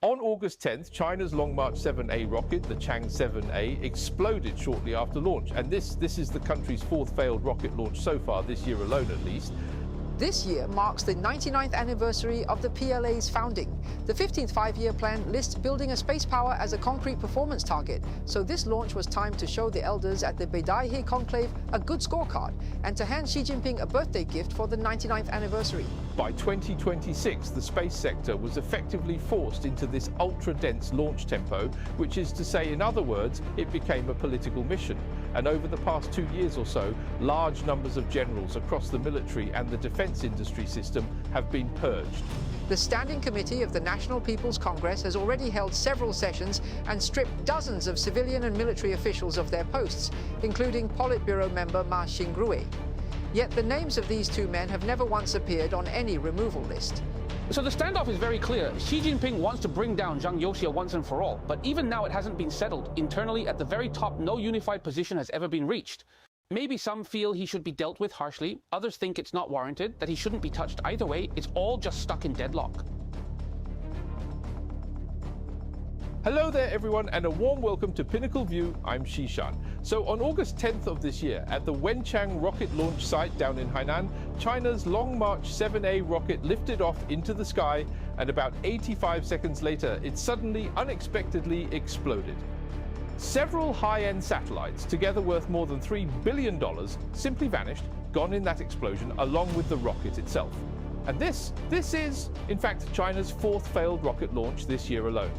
On August 10th, China's Long March 7A rocket, the Chang 7A, exploded shortly after launch. And this is the country's fourth failed rocket launch so far, this year alone at least. This year marks the 99th anniversary of the PLA's founding. The 15th five-year plan lists building a space power as a concrete performance target, so this launch was timed to show the elders at the Beidaihe conclave a good scorecard and to hand Xi Jinping a birthday gift for the 99th anniversary. By 2026, the space sector was effectively forced into this ultra-dense launch tempo, which is to say, in other words, it became a political mission. And over the past 2 years or so, large numbers of generals across the military and the defense industry system have been purged. The Standing Committee of the National People's Congress has already held several sessions and stripped dozens of civilian and military officials of their posts, including Politburo member Ma Xingrui. Yet the names of these two men have never once appeared on any removal list. So the standoff is very clear. Xi Jinping wants to bring down Zhang Youxia once and for all, but even now it hasn't been settled. Internally, at the very top, no unified position has ever been reached. Maybe some feel he should be dealt with harshly, others think it's not warranted, that he shouldn't be touched. Either way, it's all just stuck in deadlock. Hello there everyone, and a warm welcome to PinnacleView. I'm Xishan. So on August 10th of this year, at the Wenchang rocket launch site down in Hainan, China's Long March 7A rocket lifted off into the sky, and about 85 seconds later, it suddenly, unexpectedly exploded. Several high-end satellites, together worth more than $3 billion, simply vanished, gone in that explosion, along with the rocket itself. And this is, in fact, China's fourth failed rocket launch this year alone.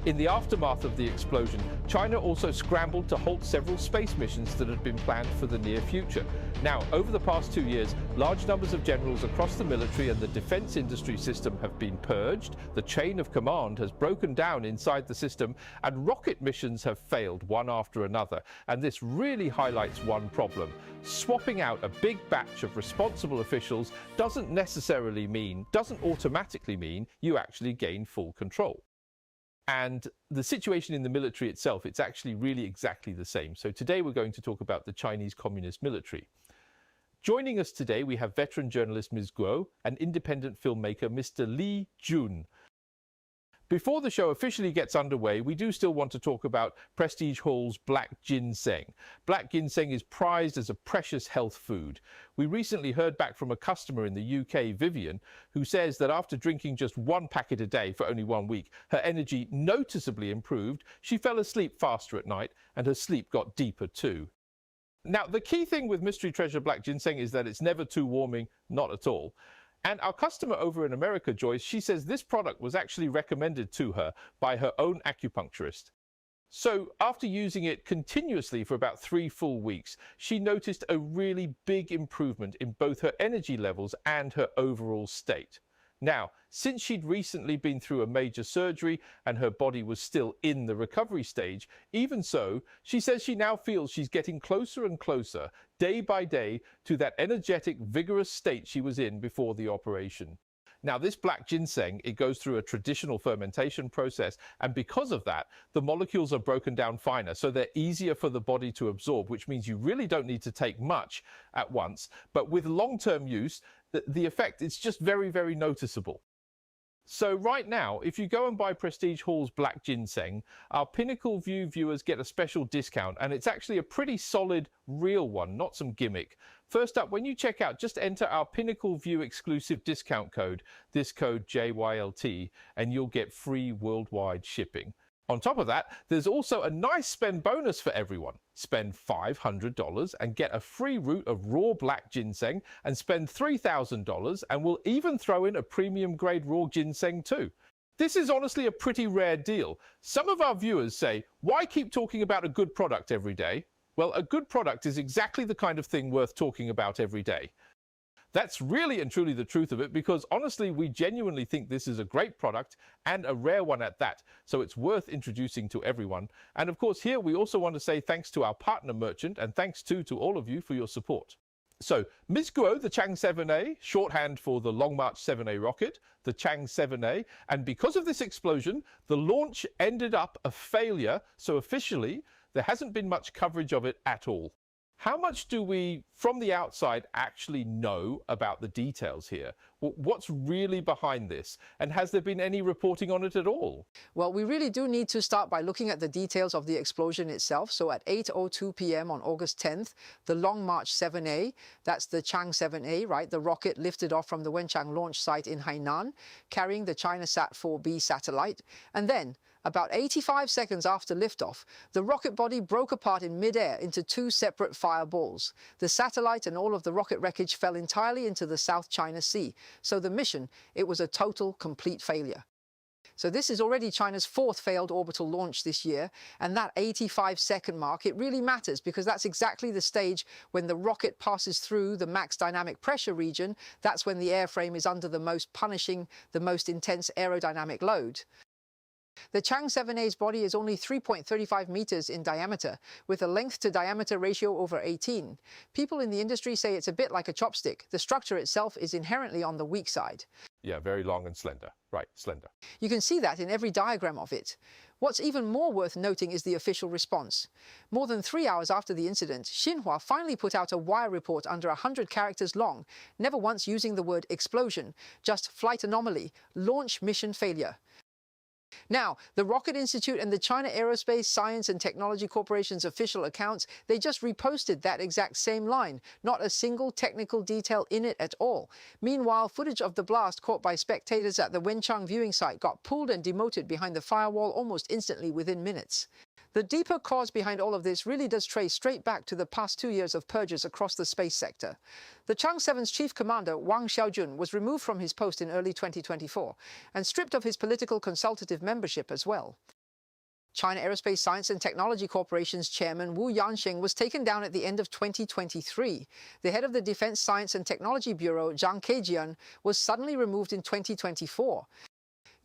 In the aftermath of the explosion, China also scrambled to halt several space missions that had been planned for the near future. Now, over the past 2 years, large numbers of generals across the military and the defense industry system have been purged, the chain of command has broken down inside the system, and rocket missions have failed one after another. And this really highlights one problem. Swapping out a big batch of responsible officials doesn't automatically mean you actually gain full control. And the situation in the military itself, it's actually really exactly the same. So today we're going to talk about the Chinese Communist military. Joining us today, we have veteran journalist Ms. Guo and independent filmmaker Mr. Li Jun. Before the show officially gets underway, we do still want to talk about Prestige Hall's Black Ginseng. Black Ginseng is prized as a precious health food. We recently heard back from a customer in the UK, Vivian, who says that after drinking just one packet a day for only 1 week, her energy noticeably improved, she fell asleep faster at night, and her sleep got deeper too. Now, the key thing with Mystery Treasure Black Ginseng is that it's never too warming, not at all. And our customer over in America, Joyce, she says this product was actually recommended to her by her own acupuncturist. So after using it continuously for about 3 full weeks, she noticed a really big improvement in both her energy levels and her overall state. Now, since she'd recently been through a major surgery and her body was still in the recovery stage, even so, she says she now feels she's getting closer and closer, day by day, to that energetic, vigorous state she was in before the operation. Now, this black ginseng, it goes through a traditional fermentation process, and because of that, the molecules are broken down finer, so they're easier for the body to absorb, which means you really don't need to take much at once. But with long-term use, the effect is just very, very noticeable. So right now, if you go and buy Prestige Hall's Black Ginseng, our PinnacleView viewers get a special discount, and it's actually a pretty solid, real one, not some gimmick. First up, when you check out, just enter our PinnacleView exclusive discount code, this code JYLT, and you'll get free worldwide shipping. On top of that, there's also a nice spend bonus for everyone. Spend $500 and get a free root of raw black ginseng, and spend $3,000 and we'll even throw in a premium grade raw ginseng too. This is honestly a pretty rare deal. Some of our viewers say, why keep talking about a good product every day? Well, a good product is exactly the kind of thing worth talking about every day. That's really and truly the truth of it, because honestly, we genuinely think this is a great product and a rare one at that, so it's worth introducing to everyone. And of course, here we also want to say thanks to our partner merchant, and thanks to all of you for your support. So, Ms. Guo, the Chang 7A, shorthand for the Long March 7A rocket, the Chang 7A, and because of this explosion, the launch ended up a failure, so officially, there hasn't been much coverage of it at all. How much do we, from the outside, actually know about the details here? What's really behind this? And has there been any reporting on it at all? Well, we really do need to start by looking at the details of the explosion itself. So at 8:02 p.m. on August 10th, the Long March 7A, that's the Chang 7A, right? The rocket lifted off from the Wenchang launch site in Hainan, carrying the ChinaSat 4B satellite. And then, about 85 seconds after liftoff, the rocket body broke apart in midair into two separate fireballs. The satellite and all of the rocket wreckage fell entirely into the South China Sea. So the mission, it was a total, complete failure. So this is already China's fourth failed orbital launch this year, and that 85-second mark, it really matters because that's exactly the stage when the rocket passes through the max dynamic pressure region. That's when the airframe is under the most punishing, the most intense aerodynamic load. The Chang 7A's body is only 3.35 meters in diameter, with a length-to-diameter ratio over 18. People in the industry say it's a bit like a chopstick. The structure itself is inherently on the weak side. Yeah, very long and slender. Right, slender. You can see that in every diagram of it. What's even more worth noting is the official response. More than 3 hours after the incident, Xinhua finally put out a wire report under 100 characters long, never once using the word explosion, just flight anomaly, launch mission failure. Now, the Rocket Institute and the China Aerospace Science and Technology Corporation's official accounts, they just reposted that exact same line, not a single technical detail in it at all. Meanwhile, footage of the blast caught by spectators at the Wenchang viewing site got pulled and demoted behind the firewall almost instantly within minutes. The deeper cause behind all of this really does trace straight back to the past 2 years of purges across the space sector. The Chang 7's chief commander, Wang Xiaojun, was removed from his post in early 2024 and stripped of his political consultative membership as well. China Aerospace Science and Technology Corporation's chairman Wu Yansheng was taken down at the end of 2023. The head of the Defense Science and Technology Bureau, Zhang Kejian, was suddenly removed in 2024.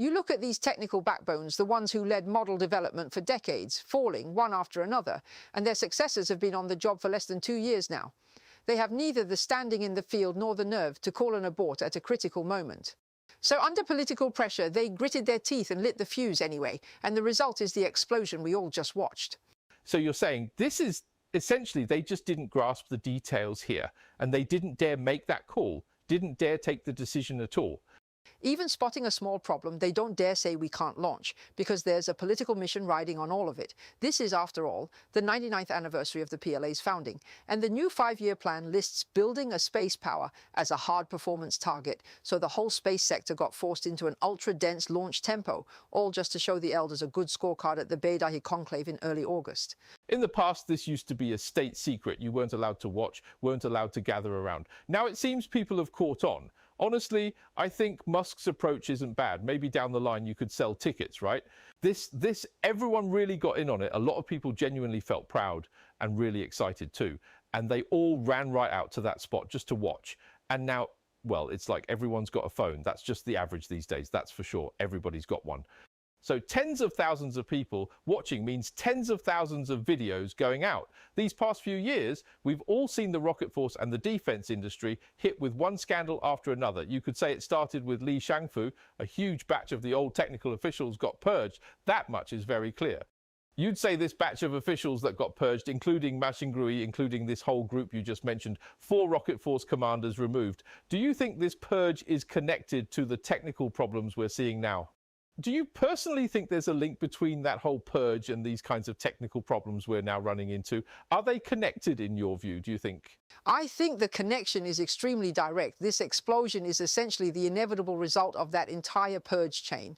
You look at these technical backbones, the ones who led model development for decades, falling one after another, and their successors have been on the job for less than 2 years now. They have neither the standing in the field nor the nerve to call an abort at a critical moment. So under political pressure, they gritted their teeth and lit the fuse anyway, and the result is the explosion we all just watched. So you're saying this is essentially they just didn't grasp the details here, and they didn't dare make that call, didn't dare take the decision at all. Even spotting a small problem, they don't dare say we can't launch, because there's a political mission riding on all of it. This is, after all, the 99th anniversary of the PLA's founding, and the new 5-year plan lists building a space power as a hard performance target, so the whole space sector got forced into an ultra-dense launch tempo, all just to show the elders a good scorecard at the Beidaihe conclave in early August. In the past, this used to be a state secret. You weren't allowed to watch, weren't allowed to gather around. Now it seems people have caught on. Honestly, I think Musk's approach isn't bad. Maybe down the line you could sell tickets, right? Everyone really got in on it. A lot of people genuinely felt proud and really excited too. And they all ran right out to that spot just to watch. And now, well, it's like everyone's got a phone. That's just the average these days, that's for sure. Everybody's got one. So tens of thousands of people watching means tens of thousands of videos going out. These past few years, we've all seen the rocket force and the defense industry hit with one scandal after another. You could say it started with Li Shangfu. A huge batch of the old technical officials got purged. That much is very clear. You'd say this batch of officials that got purged, including Ma Xingrui, including this whole group you just mentioned, 4 rocket force commanders removed. Do you think this purge is connected to the technical problems we're seeing now? Do you personally think there's a link between that whole purge and these kinds of technical problems we're now running into? Are they connected in your view, do you think? I think the connection is extremely direct. This explosion is essentially the inevitable result of that entire purge chain.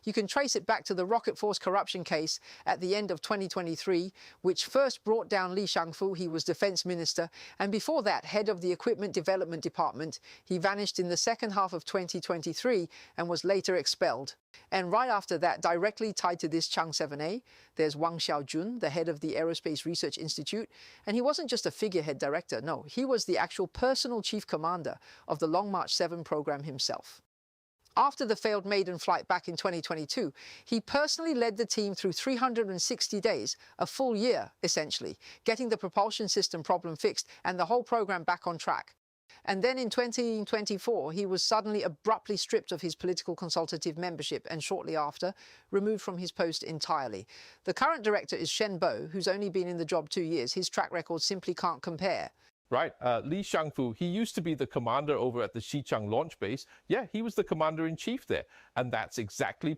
You can trace it back to the rocket force corruption case at the end of 2023, which first brought down Li Shangfu. He was defense minister, and before that, head of the equipment development department. He vanished in the second half of 2023 and was later expelled. And right after that, directly tied to this Chang 7A, there's Wang Xiaojun, the head of the Aerospace Research Institute. And he wasn't just a figurehead director, no, he was the actual personal chief commander of the Long March 7 program himself. After the failed maiden flight back in 2022, he personally led the team through 360 days, a full year, essentially, getting the propulsion system problem fixed and the whole program back on track. And then in 2024, he was suddenly abruptly stripped of his political consultative membership and shortly after, removed from his post entirely. The current director is Xuanbao, who's only been in the job 2 years. His track record simply can't compare. Right, Li Shangfu, he used to be the commander over at the Xichang launch base. Yeah, he was the commander-in-chief there. And that's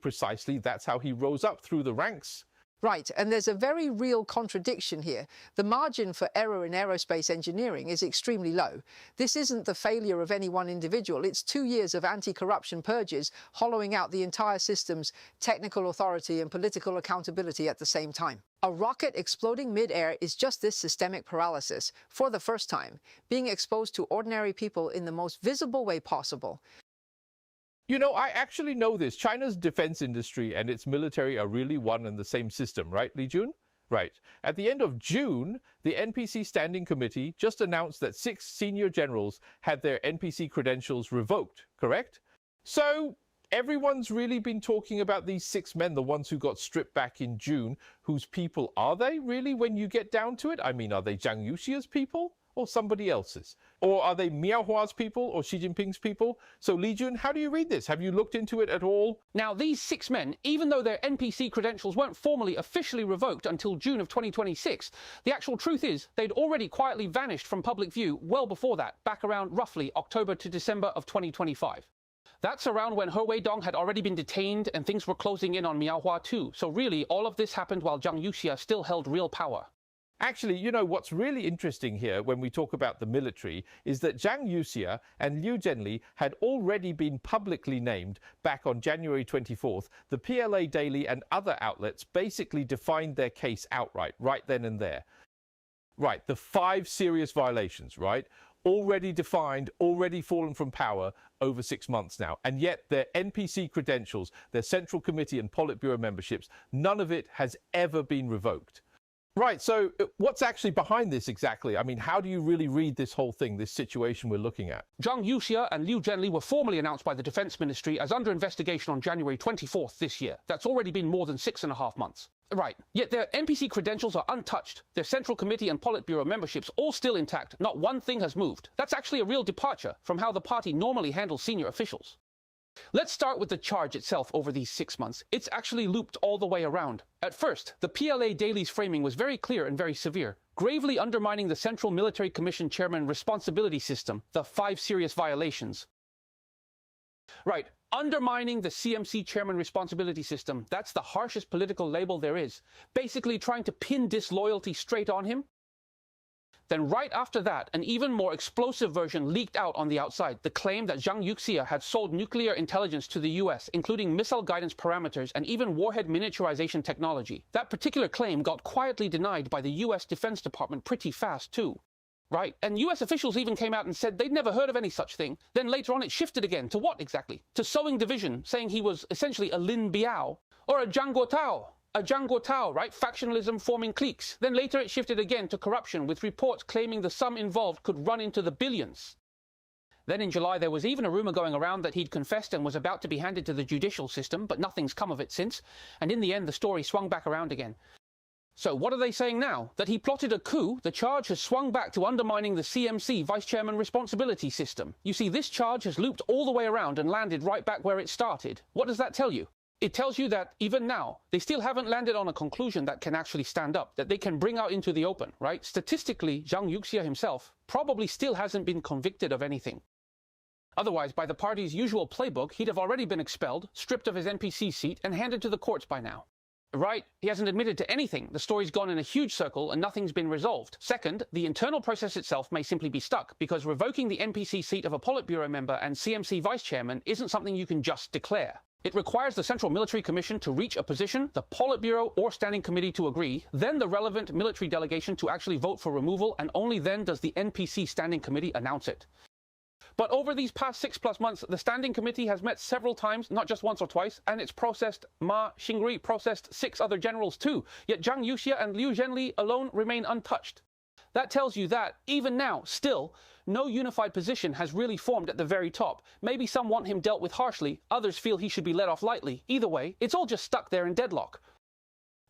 precisely, that's how he rose up through the ranks. Right, and there's a very real contradiction here. The margin for error in aerospace engineering is extremely low. This isn't the failure of any one individual. It's 2 years of anti-corruption purges, hollowing out the entire system's technical authority and political accountability at the same time. A rocket exploding mid-air is just this systemic paralysis, for the first time, being exposed to ordinary people in the most visible way possible. You know, I actually know this. China's defense industry and its military are really one and the same system, right, Li Jun? Right. At the end of June, the NPC Standing Committee just announced that 6 senior generals had their NPC credentials revoked, correct? So everyone's really been talking about these 6 men, the ones who got stripped back in June. Whose people are they, really, when you get down to it? I mean, are they Zhang Youxia's people? Or somebody else's? Or are they Miaohua's people or Xi Jinping's people? So Li Jun, how do you read this? Have you looked into it at all? Now, these 6 men, even though their NPC credentials weren't formally officially revoked until June of 2026, the actual truth is they'd already quietly vanished from public view well before that, back around roughly October to December of 2025. That's around when He Weidong had already been detained and things were closing in on Miaohua too. So really, all of this happened while Zhang Youxia still held real power. Actually, you know, what's really interesting here when we talk about the military is that Zhang Youxia and Liu Zhenli had already been publicly named back on January 24th. The PLA Daily and other outlets basically defined their case outright, right then and there. Right, the 5 serious violations, right? Already defined, already fallen from power over 6 months now. And yet their NPC credentials, their Central Committee and Politburo memberships, none of it has ever been revoked. Right, so what's actually behind this exactly? I mean, how do you really read this whole thing, this situation we're looking at? Zhang Youxia and Liu Zhenli were formally announced by the Defense Ministry as under investigation on January 24th this year. That's already been more than 6.5 months. Right, yet their NPC credentials are untouched. Their Central Committee and Politburo memberships all still intact. Not one thing has moved. That's actually a real departure from how the party normally handles senior officials. Let's start with the charge itself over these 6 months. It's actually looped all the way around. At first, the PLA Daily's framing was very clear and very severe, gravely undermining the Central Military Commission Chairman responsibility system, the 5 serious violations. Right, undermining the CMC Chairman responsibility system, that's the harshest political label there is. Basically trying to pin disloyalty straight on him. Then right after that, an even more explosive version leaked out on the outside, the claim that Zhang Youxia had sold nuclear intelligence to the US, including missile guidance parameters and even warhead miniaturization technology. That particular claim got quietly denied by the US Defense Department pretty fast too. Right, and US officials even came out and said they'd never heard of any such thing. Then later on it shifted again to what exactly? To sowing division, saying he was essentially a Lin Biao or a Zhang Guotao. A Zhang Guotao, right? Factionalism forming cliques. Then later it shifted again to corruption, with reports claiming the sum involved could run into the billions. Then in July there was even a rumor going around that he'd confessed and was about to be handed to the judicial system, but nothing's come of it since. And in the end the story swung back around again. So what are they saying now? That he plotted a coup? The charge has swung back to undermining the CMC Vice Chairman responsibility system. You see, this charge has looped all the way around and landed right back where it started. What does that tell you? It tells you that even now, they still haven't landed on a conclusion that can actually stand up, that they can bring out into the open, right? Statistically, Zhang Youxia himself probably still hasn't been convicted of anything. Otherwise, by the party's usual playbook, he'd have already been expelled, stripped of his NPC seat, and handed to the courts by now. Right, he hasn't admitted to anything. The story's gone in a huge circle and nothing's been resolved. Second, the internal process itself may simply be stuck, because revoking the NPC seat of a Politburo member and CMC vice chairman isn't something you can just declare. It requires the Central Military Commission to reach a position, the Politburo or Standing Committee to agree, then the relevant military delegation to actually vote for removal, and only then does the NPC Standing Committee announce it. But over these past 6+ months, the Standing Committee has met several times, not just once or twice, and it's processed Ma Xingri, processed 6 other generals too, yet Zhang Youxia and Liu Zhenli alone remain untouched. That tells you that, even now, still, no unified position has really formed at the very top. Maybe some want him dealt with harshly, others feel he should be let off lightly. Either way, it's all just stuck there in deadlock.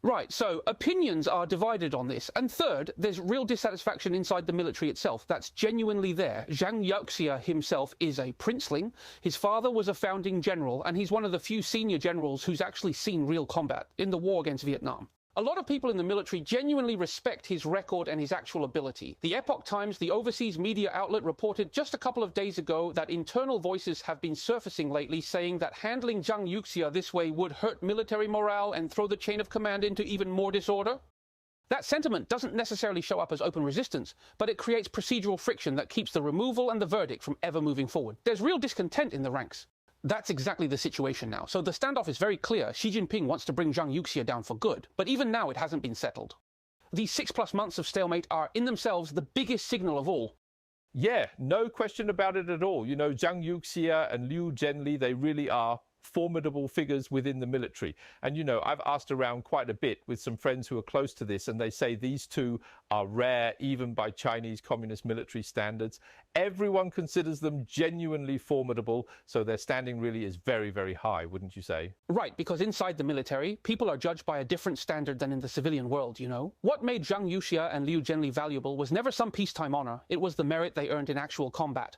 Right, so opinions are divided on this. And third, there's real dissatisfaction inside the military itself. That's genuinely there. Zhang Youxia himself is a princeling. His father was a founding general, and he's one of the few senior generals who's actually seen real combat in the war against Vietnam. A lot of people in the military genuinely respect his record and his actual ability. The Epoch Times, the overseas media outlet, reported just a couple of days ago that internal voices have been surfacing lately saying that handling Zhang Youxia this way would hurt military morale and throw the chain of command into even more disorder. That sentiment doesn't necessarily show up as open resistance, but it creates procedural friction that keeps the removal and the verdict from ever moving forward. There's real discontent in the ranks. That's exactly the situation now. So the standoff is very clear. Xi Jinping wants to bring Zhang Youxia down for good, but even now it hasn't been settled. These 6+ months of stalemate are in themselves the biggest signal of all. Yeah, no question about it at all. You know, Zhang Youxia and Liu Zhenli, they really are formidable figures within the military. And, you know, I've asked around quite a bit with some friends who are close to this, and they say these two are rare, even by Chinese communist military standards. Everyone considers them genuinely formidable, so their standing really is very, very high, wouldn't you say? Right, because inside the military, people are judged by a different standard than in the civilian world, you know? What made Zhang Youxia and Liu Zhenli valuable was never some peacetime honor, it was the merit they earned in actual combat.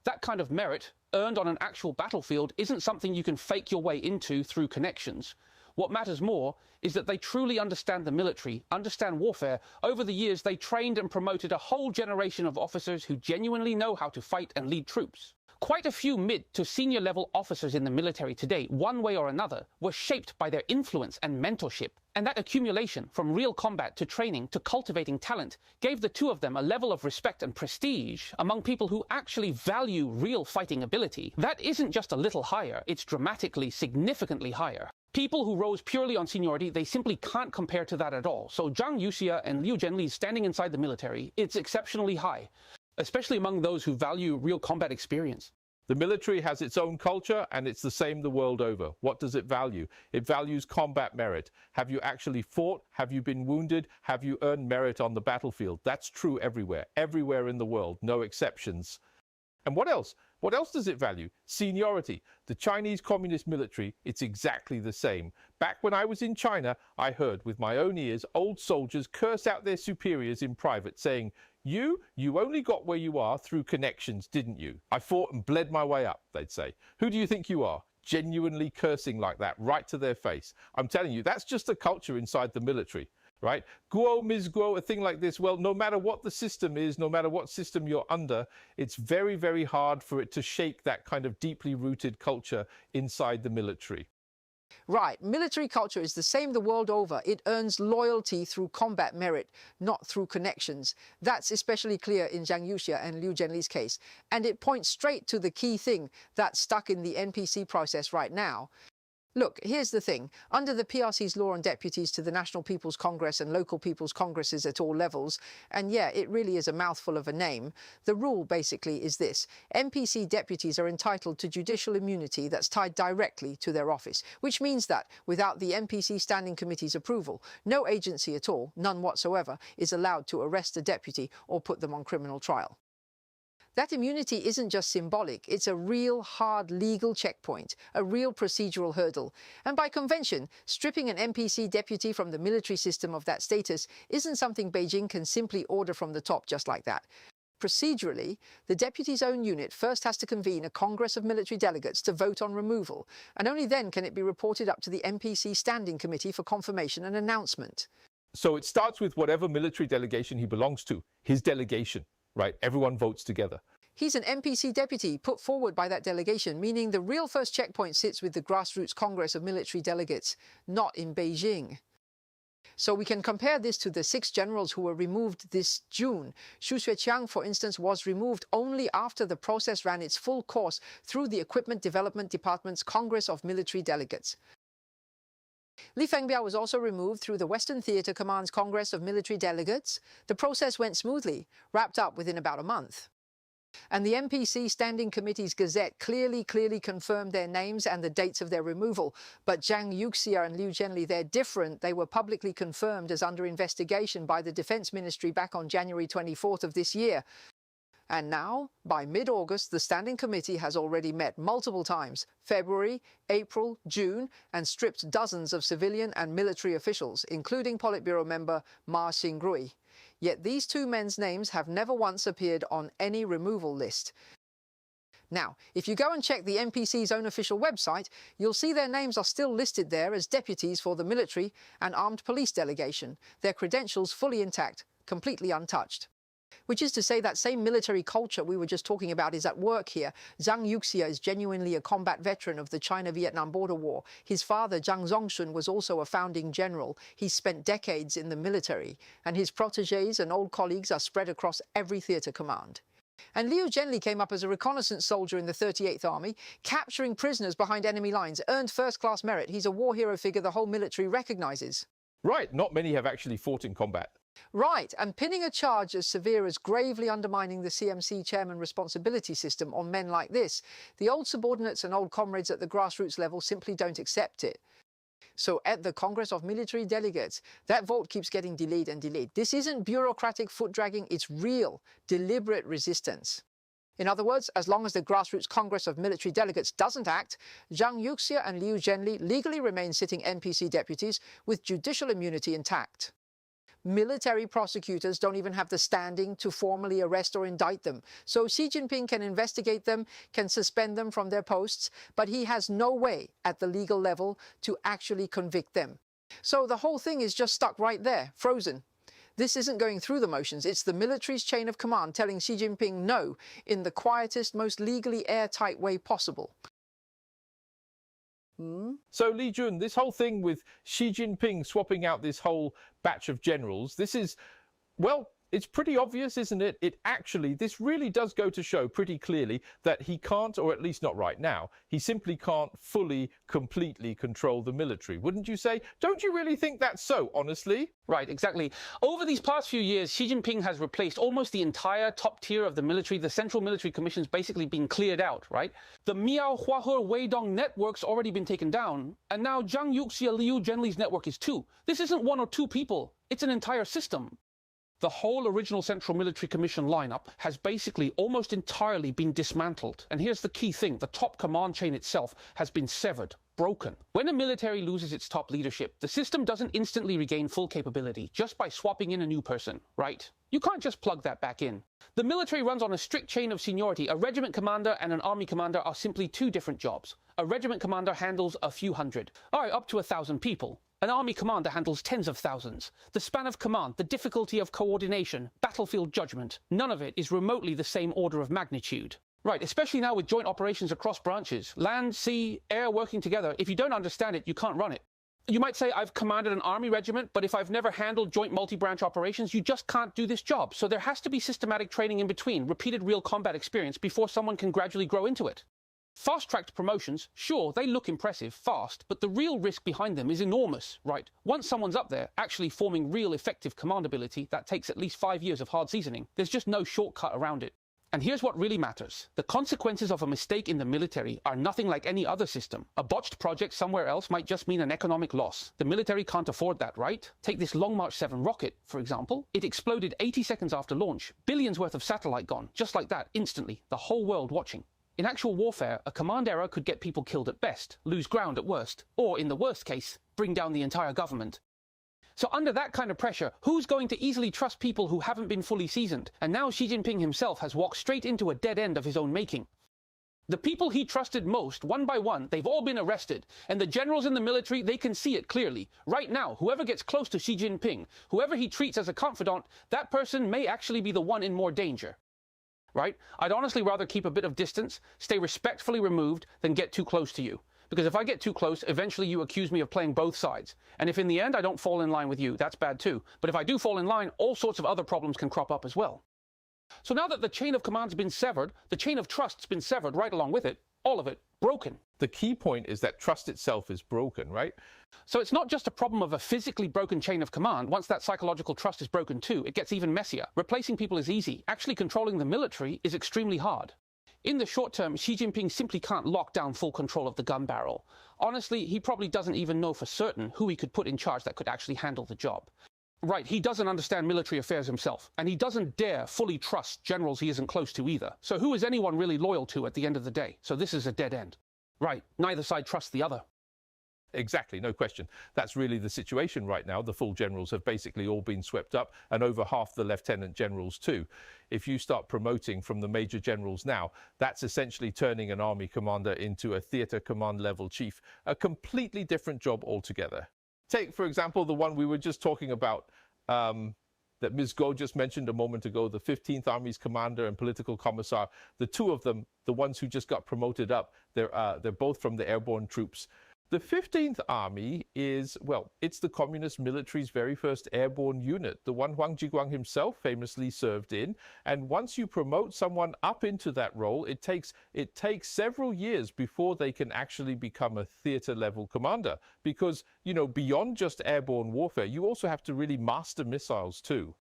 That kind of merit, earned on an actual battlefield, isn't something you can fake your way into through connections. What matters more is that they truly understand the military, understand warfare. Over the years, they trained and promoted a whole generation of officers who genuinely know how to fight and lead troops. Quite a few mid to senior level officers in the military today, one way or another, were shaped by their influence and mentorship. And that accumulation, from real combat to training to cultivating talent, gave the two of them a level of respect and prestige among people who actually value real fighting ability. That isn't just a little higher, it's dramatically, significantly higher. People who rose purely on seniority, they simply can't compare to that at all. So Zhang Youxia and Liu Zhenli standing inside the military, it's exceptionally high, especially among those who value real combat experience. The military has its own culture, and it's the same the world over. What does it value? It values combat merit. Have you actually fought? Have you been wounded? Have you earned merit on the battlefield? That's true everywhere in the world, no exceptions. And what else? What else does it value? Seniority. The Chinese Communist military, it's exactly the same. Back when I was in China, I heard with my own ears old soldiers curse out their superiors in private, saying, You only got where you are through connections, didn't you? I fought and bled my way up, they'd say. Who do you think you are? Genuinely cursing like that, right to their face. I'm telling you, that's just a culture inside the military, right? Guo, Ms. Guo, a thing like this, well, no matter what the system is, no matter what system you're under, it's very, very hard for it to shake that kind of deeply rooted culture inside the military. Right, military culture is the same the world over. It earns loyalty through combat merit, not through connections. That's especially clear in Zhang Youxia and Liu Zhenli's case. And it points straight to the key thing that's stuck in the NPC process right now. Look, here's the thing. Under the PRC's law on deputies to the National People's Congress and local people's congresses at all levels, and yeah, it really is a mouthful of a name, the rule basically is this. NPC deputies are entitled to judicial immunity that's tied directly to their office, which means that without the NPC Standing Committee's approval, no agency at all, none whatsoever, is allowed to arrest a deputy or put them on criminal trial. That immunity isn't just symbolic, it's a real hard legal checkpoint, a real procedural hurdle. And by convention, stripping an NPC deputy from the military system of that status isn't something Beijing can simply order from the top just like that. Procedurally, the deputy's own unit first has to convene a Congress of military delegates to vote on removal, and only then can it be reported up to the NPC Standing Committee for confirmation and announcement. So it starts with whatever military delegation he belongs to, his delegation. Right, everyone votes together. He's an NPC deputy put forward by that delegation, meaning the real first checkpoint sits with the grassroots Congress of military delegates, not in Beijing. So we can compare this to the 6 generals who were removed this June. Xu Xueqiang, for instance, was removed only after the process ran its full course through the Equipment Development Department's Congress of Military Delegates. Li Fengbiao was also removed through the Western Theatre Command's Congress of Military Delegates. The process went smoothly, wrapped up within about a month. And the NPC Standing Committee's Gazette clearly confirmed their names and the dates of their removal. But Zhang Youxia and Liu Zhenli, they're different. They were publicly confirmed as under investigation by the Defense Ministry back on January 24th of this year. And now, by mid-August, the Standing Committee has already met multiple times, February, April, June, and stripped dozens of civilian and military officials, including Politburo member Ma Xingrui. Yet these two men's names have never once appeared on any removal list. Now, if you go and check the NPC's own official website, you'll see their names are still listed there as deputies for the military and armed police delegation, their credentials fully intact, completely untouched. Which is to say that same military culture we were just talking about is at work here. Zhang Youxia is genuinely a combat veteran of the China-Vietnam border war. His father, Zhang Zongshun, was also a founding general. He spent decades in the military, and his protégés and old colleagues are spread across every theatre command. And Liu Zhenli came up as a reconnaissance soldier in the 38th Army, capturing prisoners behind enemy lines, earned first-class merit. He's a war hero figure the whole military recognises. Right, not many have actually fought in combat. Right, and pinning a charge as severe as gravely undermining the CMC chairman responsibility system on men like this, the old subordinates and old comrades at the grassroots level simply don't accept it. So at the Congress of Military Delegates, that vote keeps getting delayed and delayed. This isn't bureaucratic foot-dragging, it's real, deliberate resistance. In other words, as long as the Grassroots Congress of Military Delegates doesn't act, Zhang Youxia and Liu Zhenli legally remain sitting NPC deputies with judicial immunity intact. Military prosecutors don't even have the standing to formally arrest or indict them. So Xi Jinping can investigate them, can suspend them from their posts, but he has no way at the legal level to actually convict them. So the whole thing is just stuck right there, frozen. This isn't going through the motions. It's the military's chain of command telling Xi Jinping no in the quietest, most legally airtight way possible. So, Li Jun, this whole thing with Xi Jinping swapping out this whole batch of generals, this is, well, it's pretty obvious, isn't it? This really does go to show pretty clearly that he can't, or at least not right now, he simply can't fully, completely control the military. Wouldn't you say? Don't you really think that's so, honestly? Right, exactly. Over these past few years, Xi Jinping has replaced almost the entire top tier of the military. The Central Military Commission's basically been cleared out, right? The Miao Huahe Weidong network's already been taken down, and now Zhang Youxia Liu Zhenli's network is too. This isn't one or two people, it's an entire system. The whole original Central Military Commission lineup has basically almost entirely been dismantled. And here's the key thing, the top command chain itself has been severed, broken. When a military loses its top leadership, the system doesn't instantly regain full capability just by swapping in a new person, right? You can't just plug that back in. The military runs on a strict chain of seniority. A regiment commander and an army commander are simply two different jobs. A regiment commander handles a few hundred, up to 1,000 people. An army commander handles tens of thousands. The span of command, the difficulty of coordination, battlefield judgment, none of it is remotely the same order of magnitude. Right, especially now with joint operations across branches, land, sea, air working together. If you don't understand it, you can't run it. You might say, I've commanded an army regiment, but if I've never handled joint multi-branch operations, you just can't do this job. So there has to be systematic training in between, repeated real combat experience before someone can gradually grow into it. Fast-tracked promotions, sure, they look impressive, fast, but the real risk behind them is enormous, right? Once someone's up there, actually forming real effective command ability, that takes at least 5 years of hard seasoning. There's just no shortcut around it. And here's what really matters. The consequences of a mistake in the military are nothing like any other system. A botched project somewhere else might just mean an economic loss. The military can't afford that, right? Take this Long March 7 rocket, for example. It exploded 80 seconds after launch. Billions worth of satellite gone, just like that, instantly. The whole world watching. In actual warfare, a command error could get people killed at best, lose ground at worst, or in the worst case, bring down the entire government. So under that kind of pressure, who's going to easily trust people who haven't been fully seasoned? And now Xi Jinping himself has walked straight into a dead end of his own making. The people he trusted most, one by one, they've all been arrested. And the generals in the military, they can see it clearly. Right now, whoever gets close to Xi Jinping, whoever he treats as a confidant, that person may actually be the one in more danger. Right? I'd honestly rather keep a bit of distance, stay respectfully removed, than get too close to you. Because if I get too close, eventually you accuse me of playing both sides. And if in the end I don't fall in line with you, that's bad too. But if I do fall in line, all sorts of other problems can crop up as well. So now that the chain of command's been severed, the chain of trust's been severed right along with it, all of it broken. The key point is that trust itself is broken, right? So it's not just a problem of a physically broken chain of command. Once that psychological trust is broken too, it gets even messier. Replacing people is easy. Actually controlling the military is extremely hard. In the short term, Xi Jinping simply can't lock down full control of the gun barrel. Honestly, he probably doesn't even know for certain who he could put in charge that could actually handle the job. Right, he doesn't understand military affairs himself, and he doesn't dare fully trust generals he isn't close to either. So who is anyone really loyal to at the end of the day? So this is a dead end. Right, neither side trusts the other. Exactly, no question. That's really the situation right now. The full generals have basically all been swept up, and over half the lieutenant generals too. If you start promoting from the major generals now, that's essentially turning an army commander into a theatre command level chief, a completely different job altogether. Take, for example, the one we were just talking about, that Ms. Go just mentioned a moment ago, the 15th Army's commander and political commissar. The two of them, the ones who just got promoted up, they're both from the airborne troops. The 15th Army is, well, it's the Communist military's very first airborne unit, the one Huang Jiguang himself famously served in. And once you promote someone up into that role, it takes several years before they can actually become a theater level commander. Because, you know, beyond just airborne warfare, you also have to really master missiles too.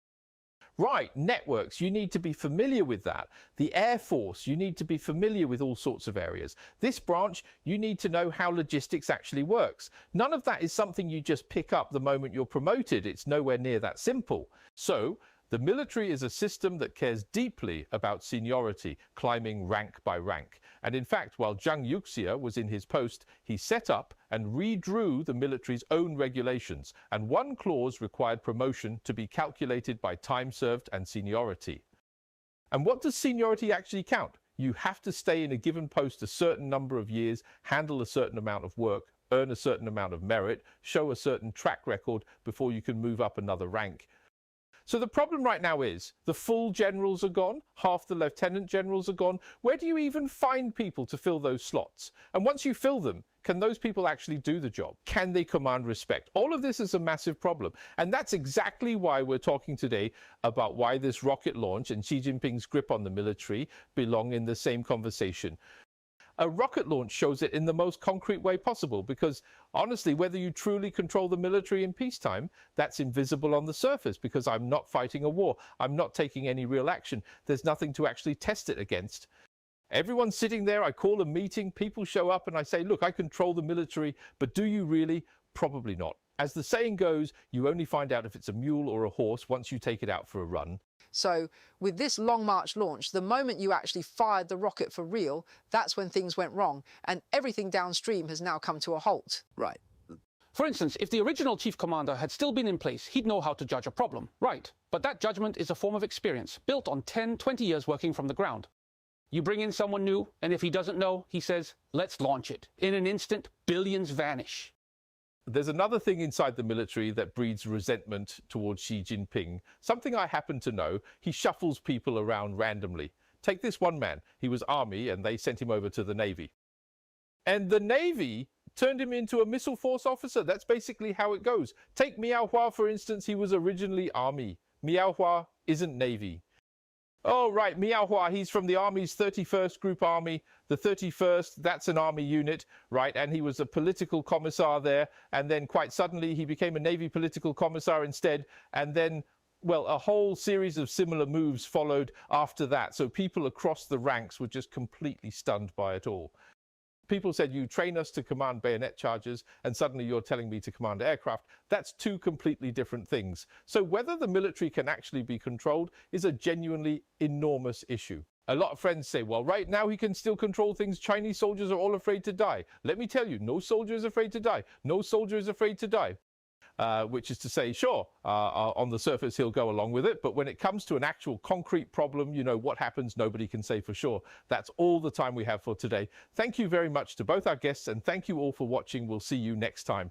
Right, networks, you need to be familiar with that. The Air Force, you need to be familiar with all sorts of areas. This branch, you need to know how logistics actually works. None of that is something you just pick up the moment you're promoted. It's nowhere near that simple. So, the military is a system that cares deeply about seniority, climbing rank by rank. And in fact, while Zhang Youxia was in his post, he set up and redrew the military's own regulations, and one clause required promotion to be calculated by time served and seniority. And what does seniority actually count? You have to stay in a given post a certain number of years, handle a certain amount of work, earn a certain amount of merit, show a certain track record before you can move up another rank. So the problem right now is the full generals are gone, half the lieutenant generals are gone. Where do you even find people to fill those slots? And once you fill them, can those people actually do the job? Can they command respect? All of this is a massive problem. And that's exactly why we're talking today about why this rocket launch and Xi Jinping's grip on the military belong in the same conversation. A rocket launch shows it in the most concrete way possible, because honestly, whether you truly control the military in peacetime, that's invisible on the surface, because I'm not fighting a war. I'm not taking any real action. There's nothing to actually test it against. Everyone's sitting there, I call a meeting, people show up and I say, look, I control the military, but do you really? Probably not. As the saying goes, you only find out if it's a mule or a horse once you take it out for a run. So with this Long March launch, the moment you actually fired the rocket for real, that's when things went wrong, and everything downstream has now come to a halt. Right. For instance, if the original chief commander had still been in place, he'd know how to judge a problem. Right. But that judgment is a form of experience, built on 10, 20 years working from the ground. You bring in someone new, and if he doesn't know, he says, let's launch it. In an instant, billions vanish. There's another thing inside the military that breeds resentment towards Xi Jinping. Something I happen to know, he shuffles people around randomly. Take this one man, he was army and they sent him over to the Navy. And the Navy turned him into a missile force officer. That's basically how it goes. Take Miao Hua, for instance, he was originally army. Miao Hua isn't Navy. Oh, right, Miao Hua, he's from the Army's 31st Group Army. The 31st, that's an Army unit, right? And he was a political commissar there. And then quite suddenly he became a Navy political commissar instead. And then, well, a whole series of similar moves followed after that. So people across the ranks were just completely stunned by it all. People said, you train us to command bayonet charges, and suddenly you're telling me to command aircraft. That's two completely different things. So whether the military can actually be controlled is a genuinely enormous issue. A lot of friends say, well, right now he can still control things. Chinese soldiers are all afraid to die. Let me tell you, no soldier is afraid to die. No soldier is afraid to die. Which is to say, sure, on the surface he'll go along with it, but when it comes to an actual concrete problem, you know, what happens, nobody can say for sure. That's all the time we have for today. Thank you very much to both our guests, and thank you all for watching. We'll see you next time.